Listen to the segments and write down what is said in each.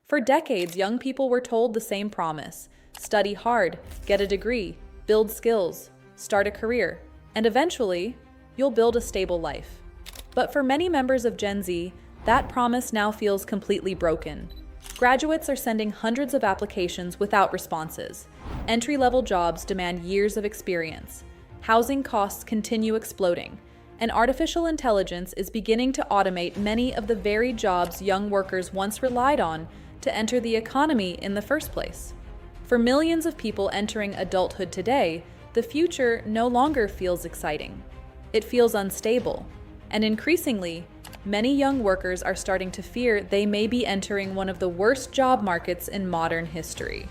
For decades, young people were told the same promise: study hard, get a degree, build skills, start a career, and eventually, you'll build a stable life. But for many members of Gen Z, that promise now feels completely broken. Graduates are sending hundreds of applications without responses. Entry-level jobs demand years of experience. Housing costs continue exploding, and artificial intelligence is beginning to automate many of the very jobs young workers once relied on to enter the economy in the first place. For millions of people entering adulthood today, the future no longer feels exciting. It feels unstable, and increasingly, many young workers are starting to fear they may be entering one of the worst job markets in modern history.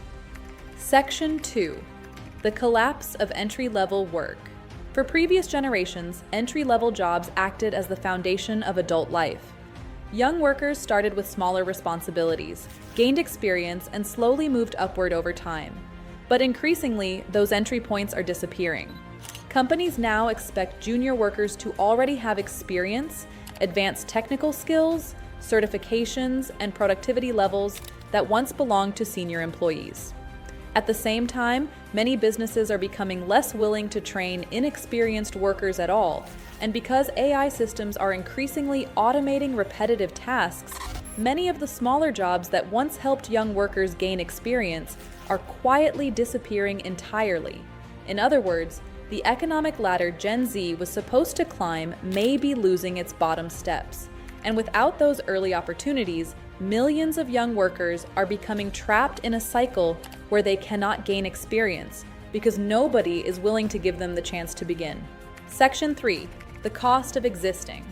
Section 2. The collapse of entry-level work. For previous generations, entry-level jobs acted as the foundation of adult life. Young workers started with smaller responsibilities, gained experience, and slowly moved upward over time. But increasingly, those entry points are disappearing. Companies now expect junior workers to already have experience, advanced technical skills, certifications, and productivity levels that once belonged to senior employees. At the same time, many businesses are becoming less willing to train inexperienced workers at all, and because AI systems are increasingly automating repetitive tasks, many of the smaller jobs that once helped young workers gain experience are quietly disappearing entirely. In other words, the economic ladder Gen Z was supposed to climb may be losing its bottom steps. And without those early opportunities, millions of young workers are becoming trapped in a cycle where they cannot gain experience because nobody is willing to give them the chance to begin. Section 3. The cost of existing.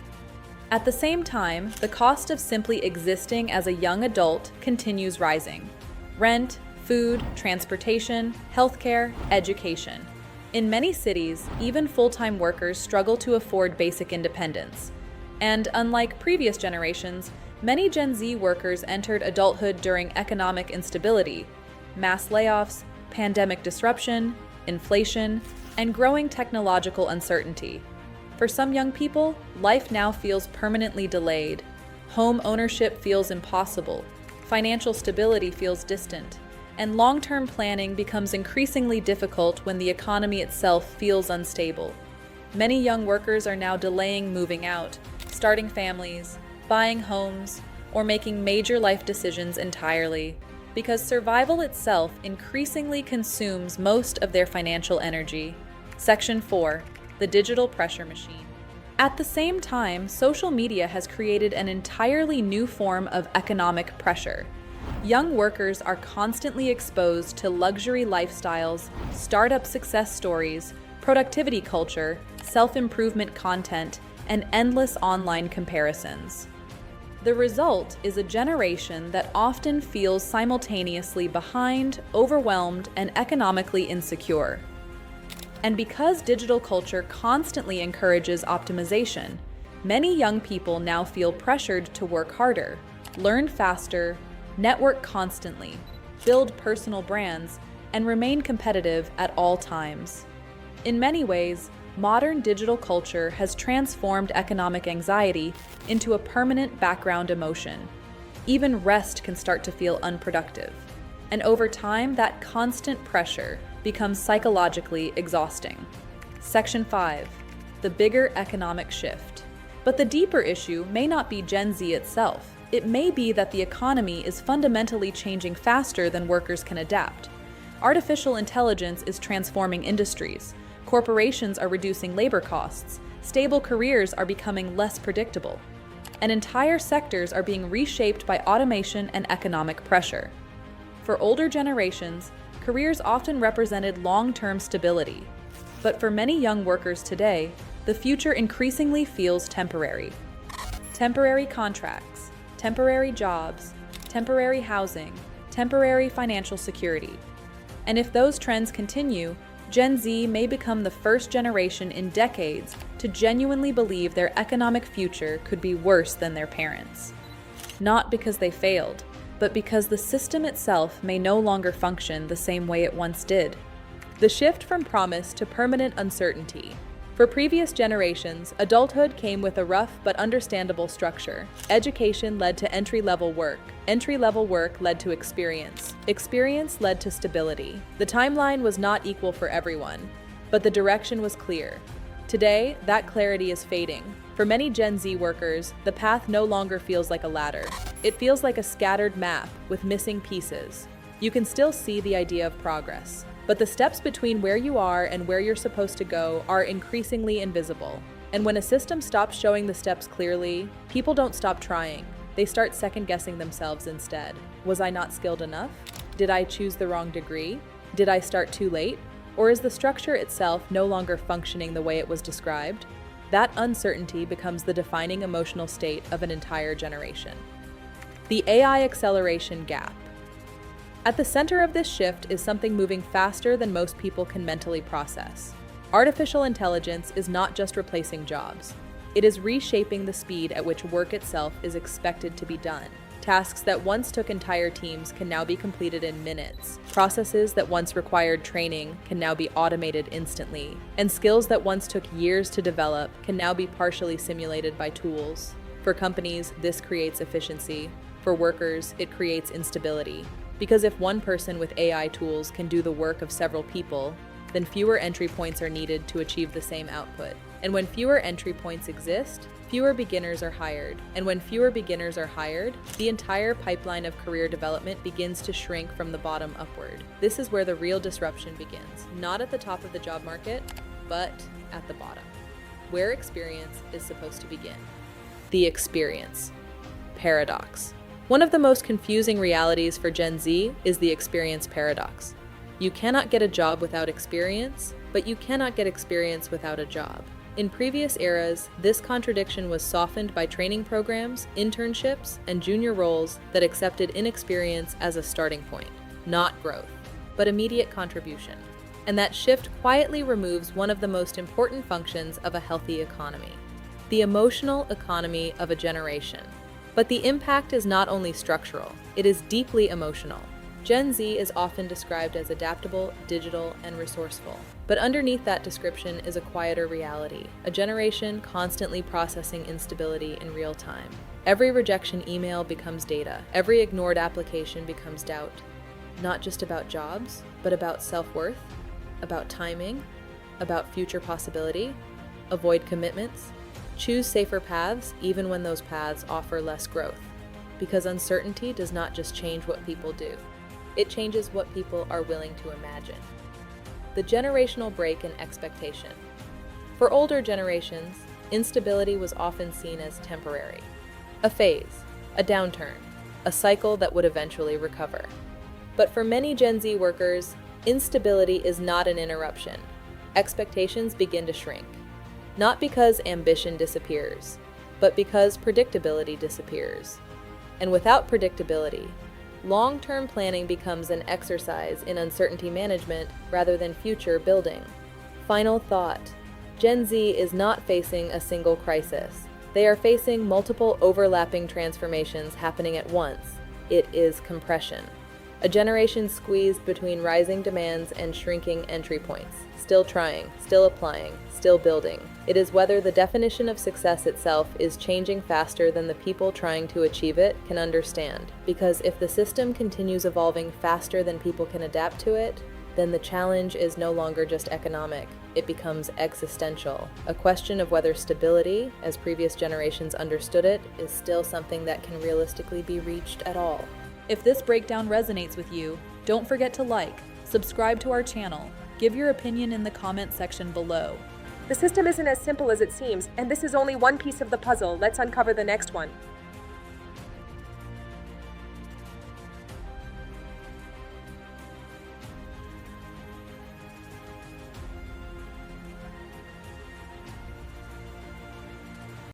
At the same time, the cost of simply existing as a young adult continues rising. Rent, food, transportation, healthcare, education. In many cities, even full-time workers struggle to afford basic independence. And unlike previous generations, many Gen Z workers entered adulthood during economic instability, mass layoffs, pandemic disruption, inflation, and growing technological uncertainty. For some young people, life now feels permanently delayed. Home ownership feels impossible, financial stability feels distant, and long-term planning becomes increasingly difficult when the economy itself feels unstable. Many young workers are now delaying moving out, starting families, buying homes, or making major life decisions entirely, because survival itself increasingly consumes most of their financial energy. Section 4. The digital pressure machine. At the same time, social media has created an entirely new form of economic pressure. Young workers are constantly exposed to luxury lifestyles, startup success stories, productivity culture, self-improvement content, and endless online comparisons. The result is a generation that often feels simultaneously behind, overwhelmed, and economically insecure. And because digital culture constantly encourages optimization, many young people now feel pressured to work harder, learn faster, network constantly, build personal brands, and remain competitive at all times. In many ways, modern digital culture has transformed economic anxiety into a permanent background emotion. Even rest can start to feel unproductive. And over time, that constant pressure becomes psychologically exhausting. Section 5. The bigger economic shift. But the deeper issue may not be Gen Z itself. It may be that the economy is fundamentally changing faster than workers can adapt. Artificial intelligence is transforming industries. Corporations are reducing labor costs. Stable careers are becoming less predictable. And entire sectors are being reshaped by automation and economic pressure. For older generations, careers often represented long-term stability. But for many young workers today, the future increasingly feels temporary. Temporary contracts, temporary jobs, temporary housing, temporary financial security. And if those trends continue, Gen Z may become the first generation in decades to genuinely believe their economic future could be worse than their parents. Not because they failed, but because the system itself may no longer function the same way it once did. The shift from promise to permanent uncertainty. For previous generations, adulthood came with a rough but understandable structure. Education led to entry-level work. Entry-level work led to experience. Experience led to stability. The timeline was not equal for everyone, but the direction was clear. Today, that clarity is fading. For many Gen Z workers, the path no longer feels like a ladder. It feels like a scattered map with missing pieces. You can still see the idea of progress, but the steps between where you are and where you're supposed to go are increasingly invisible. And when a system stops showing the steps clearly, people don't stop trying. They start second-guessing themselves instead. Was I not skilled enough? Did I choose the wrong degree? Did I start too late? Or is the structure itself no longer functioning the way it was described? That uncertainty becomes the defining emotional state of an entire generation. The AI acceleration gap. At the center of this shift is something moving faster than most people can mentally process. Artificial intelligence is not just replacing jobs. It is reshaping the speed at which work itself is expected to be done. Tasks that once took entire teams can now be completed in minutes. Processes that once required training can now be automated instantly. And skills that once took years to develop can now be partially simulated by tools. For companies, this creates efficiency. For workers, it creates instability. Because if one person with AI tools can do the work of several people, then fewer entry points are needed to achieve the same output. And when fewer entry points exist, fewer beginners are hired. And when fewer beginners are hired, the entire pipeline of career development begins to shrink from the bottom upward. This is where the real disruption begins, not at the top of the job market, but at the bottom, where experience is supposed to begin. The experience paradox. One of the most confusing realities for Gen Z is the experience paradox. You cannot get a job without experience, but you cannot get experience without a job. In previous eras, this contradiction was softened by training programs, internships, and junior roles that accepted inexperience as a starting point, not growth, but immediate contribution. And that shift quietly removes one of the most important functions of a healthy economy, the emotional economy of a generation. But the impact is not only structural, it is deeply emotional. Gen Z is often described as adaptable, digital, and resourceful. But underneath that description is a quieter reality, a generation constantly processing instability in real time. Every rejection email becomes data. Every ignored application becomes doubt. Not just about jobs, but about self-worth, about timing, about future possibility. Avoid commitments. Choose safer paths even when those paths offer less growth. Because uncertainty does not just change what people do. It changes what people are willing to imagine. The generational break in expectation. For older generations, instability was often seen as temporary. A phase, a downturn, a cycle that would eventually recover. But for many Gen Z workers, instability is not an interruption. Expectations begin to shrink. Not because ambition disappears, but because predictability disappears. And without predictability, long-term planning becomes an exercise in uncertainty management rather than future building. Final thought. Gen Z is not facing a single crisis. They are facing multiple overlapping transformations happening at once. It is compression. A generation squeezed between rising demands and shrinking entry points. Still trying, still applying, still building. It is whether the definition of success itself is changing faster than the people trying to achieve it can understand. Because if the system continues evolving faster than people can adapt to it, then the challenge is no longer just economic. It becomes existential. A question of whether stability, as previous generations understood it, is still something that can realistically be reached at all. If this breakdown resonates with you, don't forget to like, subscribe to our channel, give your opinion in the comment section below. The system isn't as simple as it seems, and this is only one piece of the puzzle. Let's uncover the next one.